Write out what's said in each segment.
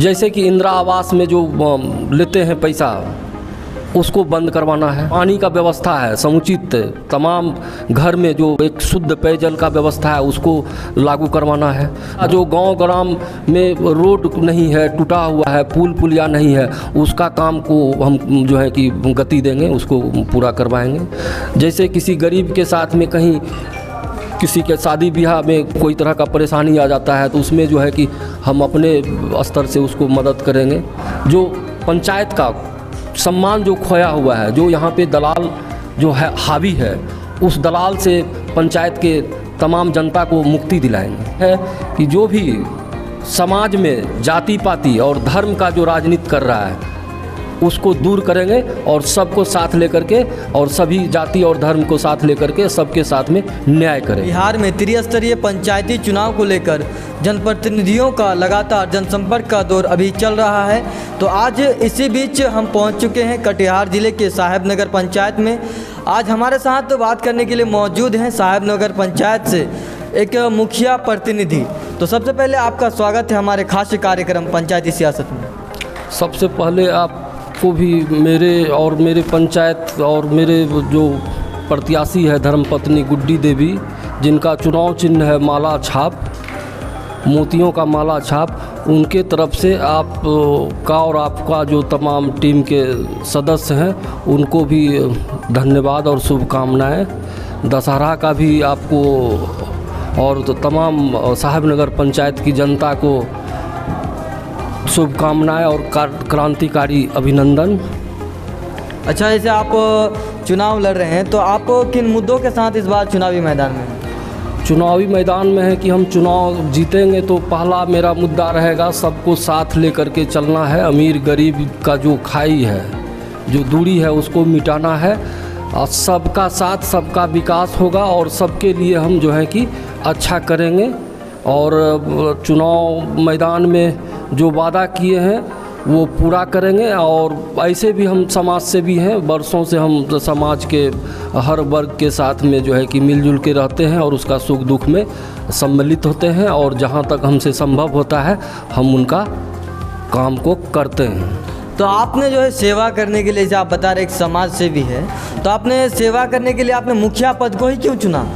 जैसे कि इंदिरा आवास में जो लेते हैं पैसा, उसको बंद करवाना है। पानी का व्यवस्था है समुचित, तमाम घर में जो एक शुद्ध पेयजल का व्यवस्था है उसको लागू करवाना है। जो गांव ग्राम में रोड नहीं है, टूटा हुआ है, पुल पुलिया नहीं है, उसका काम को हम जो है कि गति देंगे, उसको पूरा करवाएंगे। जैसे किसी गरीब के साथ में कहीं किसी के शादी ब्याह में कोई तरह का परेशानी आ जाता है तो उसमें जो है कि हम अपने स्तर से उसको मदद करेंगे। जो पंचायत का सम्मान जो खोया हुआ है, जो यहाँ पे दलाल जो है हावी है, उस दलाल से पंचायत के तमाम जनता को मुक्ति दिलाएंगे। है कि जो भी समाज में जाति पाति और धर्म का जो राजनीति कर रहा है उसको दूर करेंगे और सबको साथ लेकर के और सभी जाति और धर्म को साथ लेकर के सबके साथ में न्याय करेंगे। बिहार में त्रिस्तरीय पंचायती चुनाव को लेकर जनप्रतिनिधियों का लगातार जनसंपर्क का दौर अभी चल रहा है। तो आज इसी बीच हम पहुंच चुके हैं कटिहार जिले के साहेबनगर पंचायत में। आज हमारे साथ बात करने के लिए मौजूद हैं साहेबनगर पंचायत से एक मुखिया प्रतिनिधि। तो सबसे पहले आपका स्वागत है हमारे खास कार्यक्रम पंचायती सियासत में। सबसे पहले आपको भी मेरे पंचायत और मेरे जो प्रत्याशी है धर्मपत्नी गुड्डी देवी, जिनका चुनाव चिन्ह है माला छाप, मोतियों का माला छाप, उनके तरफ से आप का और आपका जो तमाम टीम के सदस्य हैं उनको भी धन्यवाद और शुभकामनाएं। दशहरा का भी आपको और तो तमाम साहेबनगर पंचायत की जनता को शुभकामनाएं और क्रांतिकारी अभिनंदन। अच्छा, जैसे आप चुनाव लड़ रहे हैं तो आप किन मुद्दों के साथ इस बार चुनावी मैदान में हैं? चुनावी मैदान में है कि हम चुनाव जीतेंगे तो पहला मेरा मुद्दा रहेगा सबको साथ लेकर के चलना है। अमीर गरीब का जो खाई है, जो दूरी है, उसको मिटाना है और सबका साथ सबका विकास होगा और सबके लिए हम जो है कि अच्छा करेंगे। और चुनाव मैदान में जो वादा किए हैं वो पूरा करेंगे। और ऐसे भी हम समाज से भी हैं, बरसों से हम समाज के हर वर्ग के साथ में जो है कि मिलजुल के रहते हैं और उसका सुख दुख में सम्मिलित होते हैं और जहां तक हमसे संभव होता है हम उनका काम को करते हैं। तो आपने जो है सेवा करने के लिए, जैसे आप बता रहे एक समाज सेवी है, तो आपने सेवा करने के लिए आपने मुखिया पद को ही क्यों चुना?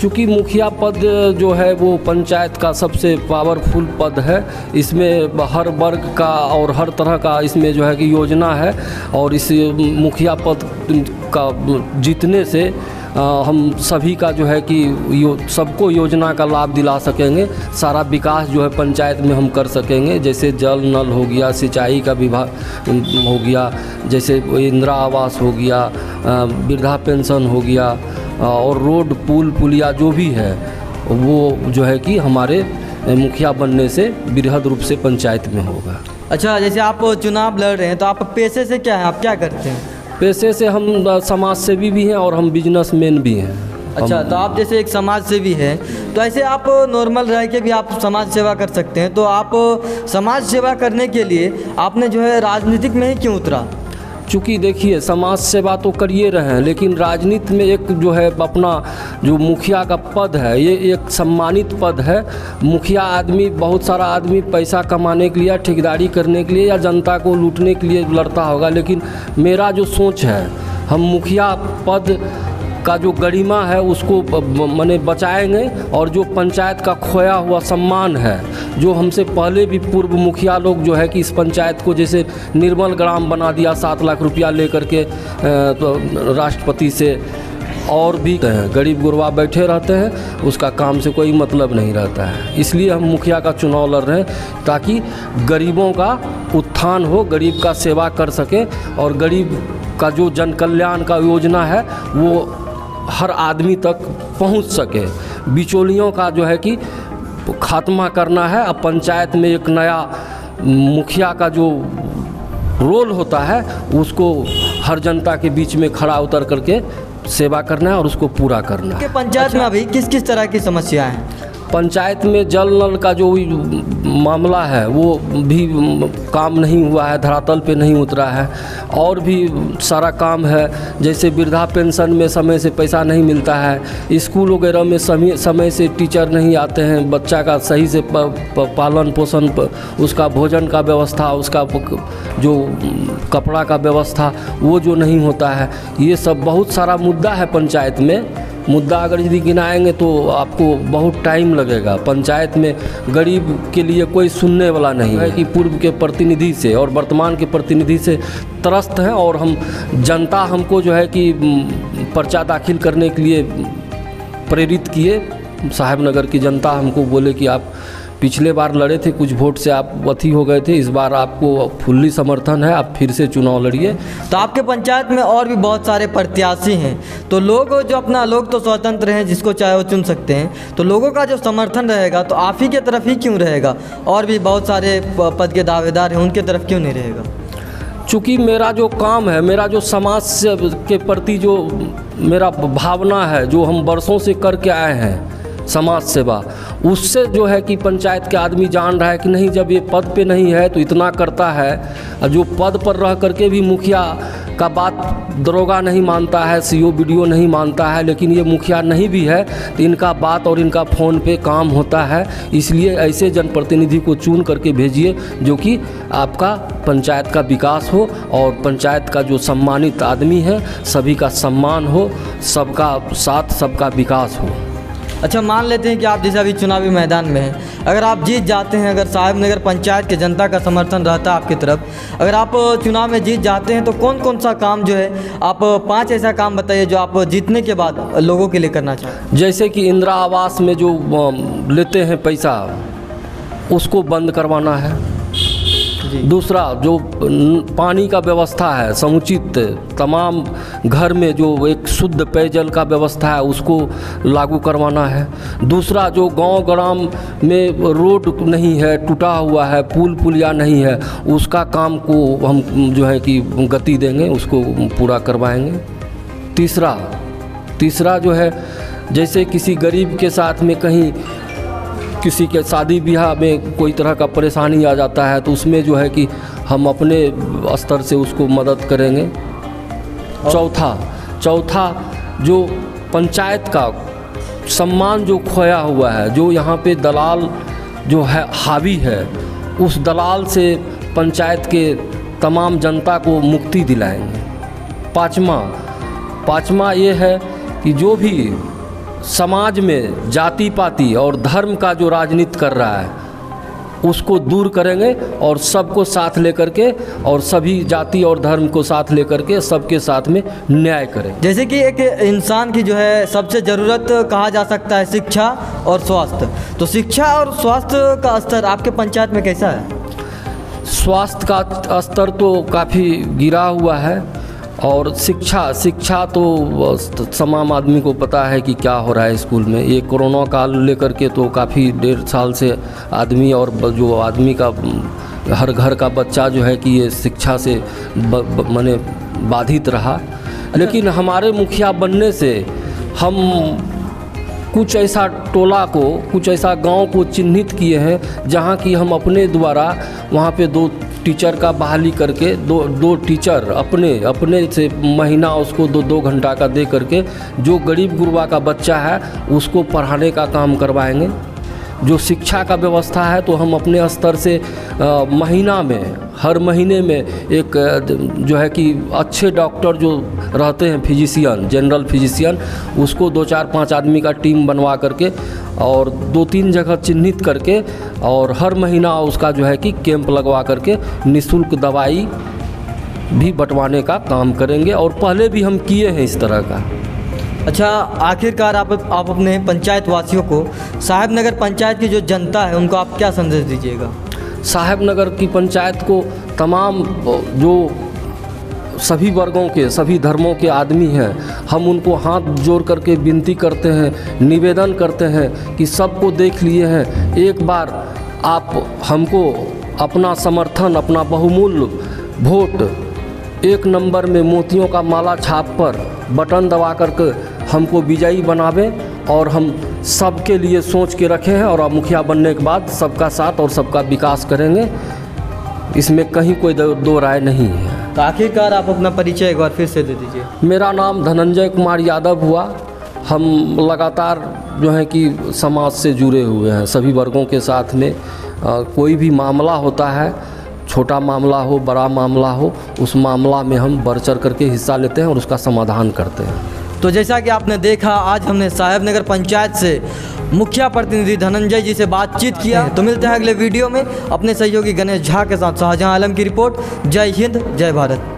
चूँकि मुखिया पद जो है वो पंचायत का सबसे पावरफुल पद है। इसमें हर वर्ग का और हर तरह का इसमें जो है कि योजना है और इस मुखिया पद का जीतने से हम सभी का जो है कि सबको योजना का लाभ दिला सकेंगे। सारा विकास जो है पंचायत में हम कर सकेंगे, जैसे जल नल हो गया, सिंचाई का विभाग हो गया, जैसे इंदिरा आवास हो गया, वृद्धा पेंशन हो गया और रोड पुल पुलिया जो भी है वो जो है कि हमारे मुखिया बनने से बृहद रूप से पंचायत में होगा। अच्छा, जैसे आप चुनाव लड़ रहे हैं तो आप पेशे से क्या है, आप क्या करते हैं? पेशे से हम समाज सेवी भी हैं और हम बिजनेसमैन भी हैं। अच्छा, तो आप जैसे एक समाज सेवी हैं तो ऐसे आप नॉर्मल रह के भी आप समाज सेवा कर सकते हैं। तो आप समाज सेवा करने के लिए आपने जो है राजनीतिक में ही क्यों उतरा? चूँकि देखिए समाज सेवा तो करिए रहे हैं, लेकिन राजनीति में एक जो है अपना जो मुखिया का पद है ये एक सम्मानित पद है। मुखिया आदमी, बहुत सारा आदमी पैसा कमाने के लिए या ठेकेदारी करने के लिए या जनता को लूटने के लिए लड़ता होगा, लेकिन मेरा जो सोच है हम मुखिया पद का जो गरिमा है उसको माने बचाएंगे और जो पंचायत का खोया हुआ सम्मान है, जो हमसे पहले भी पूर्व मुखिया लोग जो है कि इस पंचायत को जैसे निर्मल ग्राम बना दिया 7 लाख रुपया लेकर के तो राष्ट्रपति से, और भी गरीब गुरबा बैठे रहते हैं, उसका काम से कोई मतलब नहीं रहता है। इसलिए हम मुखिया का चुनाव लड़ रहे हैं ताकि गरीबों का उत्थान हो, गरीब का सेवा कर सके और गरीब का जो जन कल्याण का योजना है वो हर आदमी तक पहुंच सके। बिचौलियों का जो है कि खात्मा करना है। अब पंचायत में एक नया मुखिया का जो रोल होता है उसको हर जनता के बीच में खड़ा उतर करके सेवा करना है और उसको पूरा करना है। पंचायत में अभी किस किस तरह की समस्याएं हैं? पंचायत में जल नल का जो मामला है वो भी काम नहीं हुआ है, धरातल पे नहीं उतरा है। और भी सारा काम है, जैसे वृद्धा पेंशन में समय से पैसा नहीं मिलता है, स्कूल वगैरह में समय से टीचर नहीं आते हैं, बच्चा का सही से पालन पोषण, उसका भोजन का व्यवस्था, उसका जो कपड़ा का व्यवस्था वो जो नहीं होता है। ये सब बहुत सारा मुद्दा है पंचायत में। मुद्दा अगर यदि गिनाएंगे तो आपको बहुत टाइम लगेगा। पंचायत में गरीब के लिए कोई सुनने वाला नहीं है कि पूर्व के प्रतिनिधि से और वर्तमान के प्रतिनिधि से त्रस्त हैं। और हम जनता हमको जो है कि पर्चा दाखिल करने के लिए प्रेरित किए। साहेबनगर की जनता हमको बोले कि आप पिछले बार लड़े थे, कुछ वोट से आप अथी हो गए थे, इस बार आपको फुल्ली समर्थन है, आप फिर से चुनाव लड़िए। तो आपके पंचायत में और भी बहुत सारे प्रत्याशी हैं, तो लोग जो अपना लोग तो स्वतंत्र हैं, जिसको चाहे वो चुन सकते हैं, तो लोगों का जो समर्थन रहेगा तो आप ही के तरफ ही क्यों रहेगा? और भी बहुत सारे पद के दावेदार हैं, उनके तरफ क्यों नहीं रहेगा? चूँकि मेरा जो काम है, मेरा जो समाज से के प्रति जो मेरा भावना है, जो हम वर्षों से करके आए हैं समाज सेवा, उससे जो है कि पंचायत के आदमी जान रहा है कि नहीं, जब ये पद पे नहीं है तो इतना करता है, और जो पद पर रह करके भी मुखिया का बात दरोगा नहीं मानता है, सीओ बीडीओ नहीं मानता है, लेकिन ये मुखिया नहीं भी है तो इनका बात और इनका फ़ोन पे काम होता है। इसलिए ऐसे जनप्रतिनिधि को चुन करके भेजिए जो कि आपका पंचायत का विकास हो और पंचायत का जो सम्मानित आदमी है सभी का सम्मान हो, सबका साथ सबका विकास हो। अच्छा, मान लेते हैं कि आप जैसे अभी चुनावी मैदान में हैं, अगर आप जीत जाते हैं, अगर साहेबनगर पंचायत के जनता का समर्थन रहता है आपकी तरफ, अगर आप चुनाव में जीत जाते हैं तो कौन कौन सा काम जो है आप 5 ऐसा काम बताइए जो आप जीतने के बाद लोगों के लिए करना चाहते हैं। जैसे कि इंदिरा आवास में जो लेते हैं पैसा, उसको बंद करवाना है। दूसरा, जो पानी का व्यवस्था है समुचित, तमाम घर में जो एक शुद्ध पेयजल का व्यवस्था है उसको लागू करवाना है। दूसरा, जो गांव ग्राम में रोड नहीं है, टूटा हुआ है, पुल पुलिया नहीं है, उसका काम को हम जो है कि गति देंगे, उसको पूरा करवाएंगे। तीसरा जो है, जैसे किसी गरीब के साथ में कहीं किसी के शादी ब्याह में कोई तरह का परेशानी आ जाता है तो उसमें जो है कि हम अपने स्तर से उसको मदद करेंगे। चौथा जो पंचायत का सम्मान जो खोया हुआ है, जो यहाँ पे दलाल जो है हावी है, उस दलाल से पंचायत के तमाम जनता को मुक्ति दिलाएंगे। पाँचवा ये है कि जो भी समाज में जाति पाति और धर्म का जो राजनीति कर रहा है उसको दूर करेंगे और सबको साथ लेकर के और सभी जाति और धर्म को साथ लेकर के सबके साथ में न्याय करें। जैसे कि एक इंसान की जो है सबसे ज़रूरत कहा जा सकता है शिक्षा और स्वास्थ्य, तो शिक्षा और स्वास्थ्य का स्तर आपके पंचायत में कैसा है? स्वास्थ्य का स्तर तो काफ़ी गिरा हुआ है और शिक्षा तो तमाम आदमी को पता है कि क्या हो रहा है स्कूल में। ये कोरोना काल लेकर के तो काफ़ी 1.5 साल से आदमी और जो आदमी का हर घर का बच्चा जो है कि ये शिक्षा से माने बाधित रहा। लेकिन हमारे मुखिया बनने से हम कुछ ऐसा टोला को, कुछ ऐसा गांव को चिन्हित किए हैं जहां की हम अपने द्वारा वहां पे 2 टीचर का बहाली करके दो टीचर अपने से महीना उसको 2 घंटा का दे करके जो गरीब गुरबा का बच्चा है उसको पढ़ाने का काम करवाएंगे। जो शिक्षा का व्यवस्था है तो हम अपने स्तर से महीना में, हर महीने में एक जो है कि अच्छे डॉक्टर जो रहते हैं फिजिशियन, जनरल फिजिशियन, उसको 2-4-5 आदमी का टीम बनवा करके और 2-3 जगह चिन्हित करके और हर महीना उसका जो है कि कैंप लगवा करके निःशुल्क दवाई भी बंटवाने का काम करेंगे और पहले भी हम किए हैं इस तरह का। अच्छा, आखिरकार आप अपने पंचायत वासियों को, साहेबनगर पंचायत की जो जनता है उनको आप क्या संदेश दीजिएगा? साहेबनगर की पंचायत को तमाम जो सभी वर्गों के, सभी धर्मों के आदमी हैं, हम उनको हाथ जोड़ करके विनती करते हैं, निवेदन करते हैं कि सबको देख लिए हैं, एक बार आप हमको अपना समर्थन, अपना बहुमूल्य वोट 1 नंबर में मोतियों का माला छाप पर बटन दबा करके हमको विजयी बनावे और हम सबके लिए सोच के रखे हैं और अब मुखिया बनने के बाद सबका साथ और सबका विकास करेंगे, इसमें कहीं कोई दो राय नहीं है। तो आखिरकार आप अपना परिचय एक बार फिर से दे दीजिए। मेरा नाम धनंजय कुमार यादव हुआ। हम लगातार जो है कि समाज से जुड़े हुए हैं, सभी वर्गों के साथ में कोई भी मामला होता है, छोटा मामला हो बड़ा मामला हो, उस मामला में हम बढ़ चढ़ करके हिस्सा लेते हैं और उसका समाधान करते हैं। तो जैसा कि आपने देखा, आज हमने साहेबनगर पंचायत से मुखिया प्रतिनिधि धनंजय जी से बातचीत किया। तो मिलते हैं अगले वीडियो में अपने सहयोगी गणेश झा के साथ। शाहजहां आलम की रिपोर्ट। जय हिंद, जय भारत।